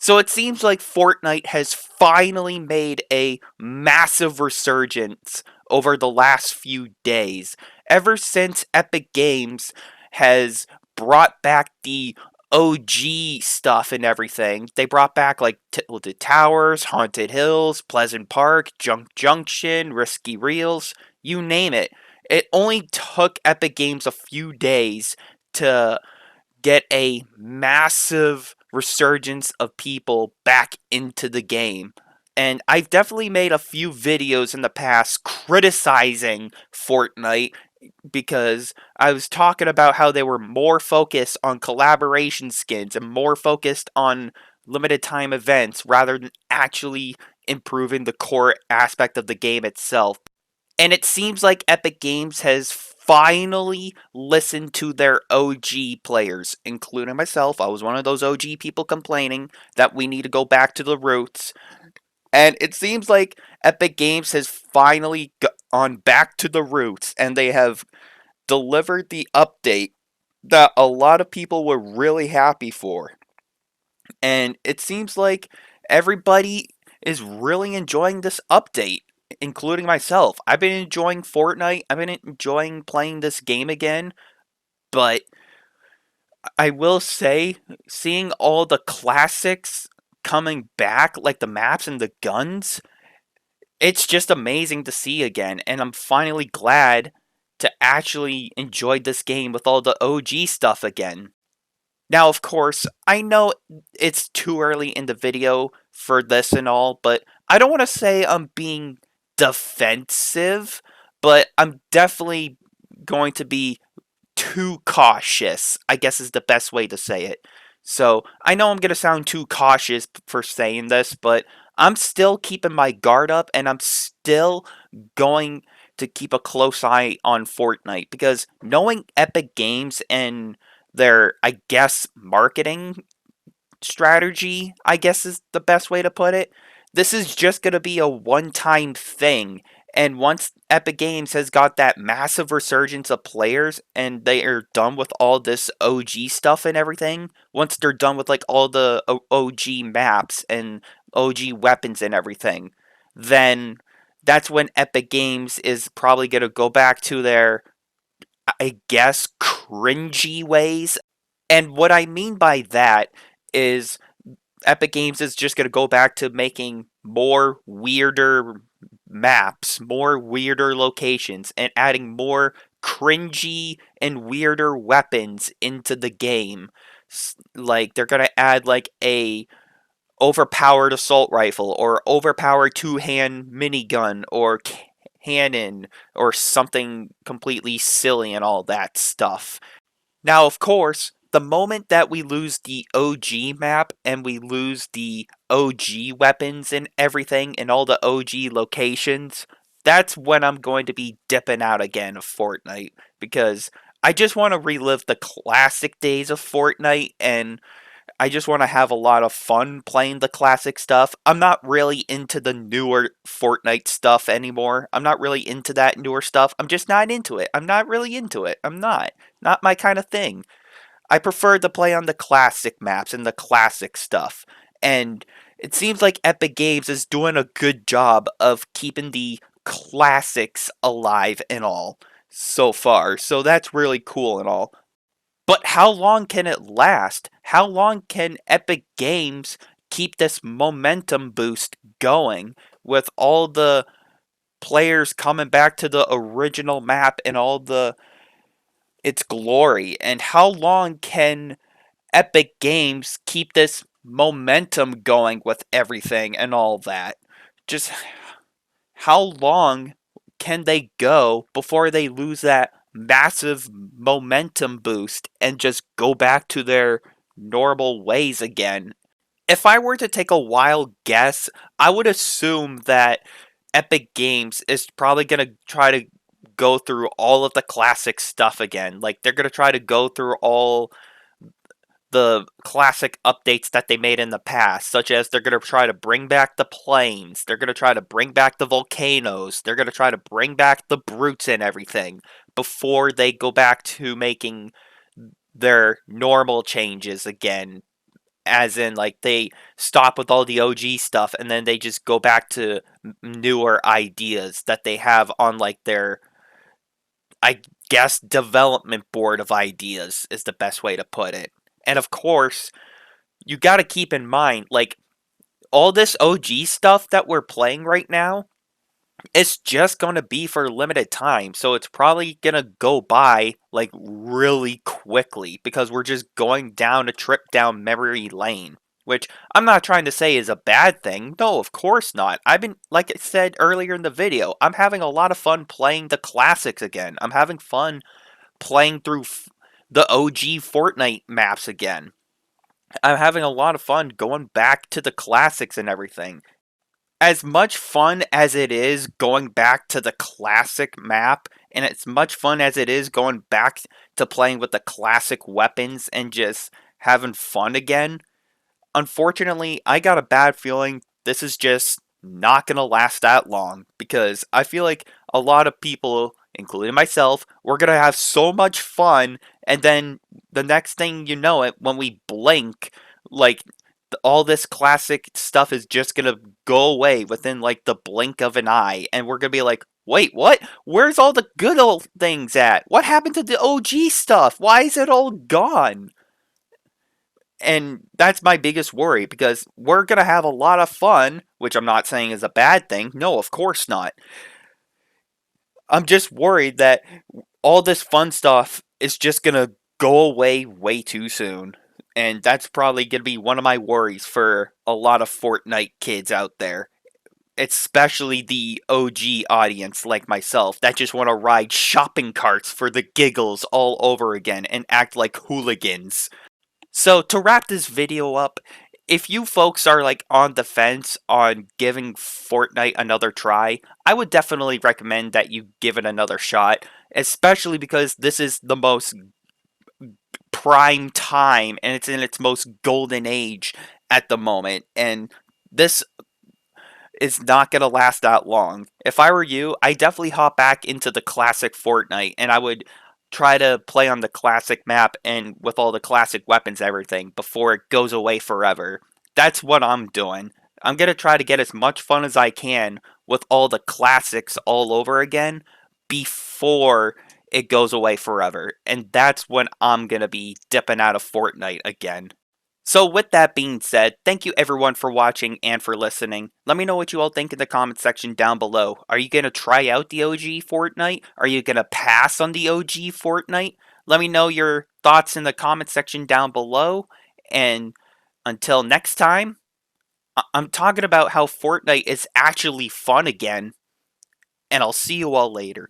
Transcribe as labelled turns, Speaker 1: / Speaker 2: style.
Speaker 1: So it seems like Fortnite has finally made a massive resurgence over the last few days. Ever since Epic Games has brought back the OG stuff and everything, they brought back like Tilted Towers, Haunted Hills, Pleasant Park, Junk Junction, Risky Reels, you name it. It only took Epic Games a few days to get a massive resurgence of people back into the game. And I've definitely made a few videos in the past criticizing Fortnite because I was talking about how they were more focused on collaboration skins and more focused on limited time events rather than actually improving the core aspect of the game itself. And it seems like Epic Games has finally listened to their OG players, including myself. I was one of those OG people complaining that we need to go back to the roots. And it seems like Epic Games has finally gone back to the roots and they have delivered the update that a lot of people were really happy for. And it seems like everybody is really enjoying this update, including myself. I've been enjoying Fortnite. I've been enjoying playing this game again, but I will say, seeing all the classics coming back, like the maps and the guns, it's just amazing to see again. And I'm finally glad to actually enjoy this game with all the OG stuff again. Now, of course, I know it's too early in the video for this and all, but I don't want to say I'm being defensive, but I'm definitely going to be too cautious, I guess is the best way to say it. So, I know I'm going to sound too cautious for saying this, but I'm still keeping my guard up and I'm still going to keep a close eye on Fortnite because knowing Epic Games and their, I guess, marketing strategy, I guess is the best way to put it. This is just going to be a one time thing. And once Epic Games has got that massive resurgence of players and they are done with all this OG stuff and everything, once they're done with like all the OG maps and OG weapons and everything, then that's when Epic Games is probably going to go back to their, I guess, cringy ways. And what I mean by that is Epic Games is just going to go back to making more weirder maps, more weirder locations, and adding more cringy and weirder weapons into the game. Like they're going to add like a overpowered assault rifle or overpowered two-hand minigun or cannon or something completely silly and all that stuff. Now, of course, the moment that we lose the OG map and we lose the OG weapons and everything and all the OG locations, that's when I'm going to be dipping out again of Fortnite because I just want to relive the classic days of Fortnite and I just want to have a lot of fun playing the classic stuff. I'm not really into the newer Fortnite stuff anymore. I'm not really into that newer stuff. I'm just not into it. I'm not really into it. I'm not. Not my kind of thing. I prefer to play on the classic maps and the classic stuff. And it seems like Epic Games is doing a good job of keeping the classics alive and all so far. So that's really cool and all. But how long can it last? How long can Epic Games keep this momentum boost going with all the players coming back to the original map and all the its glory? And how long can Epic Games keep this momentum going with everything and all that? Just how long can they go before they lose that massive momentum boost and just go back to their normal ways again? If I were to take a wild guess, I would assume that Epic Games is probably going to try to go through all of the classic stuff again. Like, they're going to try to go through all the classic updates that they made in the past, such as they're going to try to bring back the planes, they're going to try to bring back the volcanoes, they're going to try to bring back the brutes and everything before they go back to making their normal changes again. as in like they stop with all the OG stuff and then they just go back to newer ideas that they have on like their, I guess, development board of ideas is the best way to put it. And of course, you got to keep in mind like all this OG stuff that we're playing right now, it's just going to be for limited time. So it's probably going to go by like really quickly because we're just going down a trip down memory lane, which I'm not trying to say is a bad thing. No, of course not. I've been, like I said earlier in the video, I'm having a lot of fun playing the classics again. I'm having fun playing through the OG Fortnite maps again. I'm having a lot of fun going back to the classics and everything. As much fun as it is going back to the classic map, and as much fun as it is going back to playing with the classic weapons and just having fun again, unfortunately, I got a bad feeling this is just not going to last that long because I feel like a lot of people, including myself, we're going to have so much fun, and then the next thing you know it, when we blink, like all this classic stuff is just going to go away within like the blink of an eye, and we're going to be like, wait, what? Where's all the good old things at? What happened to the OG stuff? Why is it all gone? And that's my biggest worry because we're going to have a lot of fun, which I'm not saying is a bad thing. No, of course not. I'm just worried that all this fun stuff is just going to go away way too soon. And that's probably going to be one of my worries for a lot of Fortnite kids out there, especially the OG audience like myself that just want to ride shopping carts for the giggles all over again and act like hooligans. So to wrap this video up, if you folks are like on the fence on giving Fortnite another try, I would definitely recommend that you give it another shot, especially because this is the most prime time and it's in its most golden age at the moment, and this is not going to last that long. If I were you, I definitely hop back into the classic Fortnite and I would try to play on the classic map and with all the classic weapons and everything before it goes away forever. That's what I'm doing. I'm going to try to get as much fun as I can with all the classics all over again before it goes away forever. And that's when I'm going to be dipping out of Fortnite again. So with that being said, thank you everyone for watching and for listening. Let me know what you all think in the comment section down below. Are you going to try out the OG Fortnite? Are you going to pass on the OG Fortnite? Let me know your thoughts in the comment section down below. And until next time, I'm talking about how Fortnite is actually fun again. And I'll see you all later.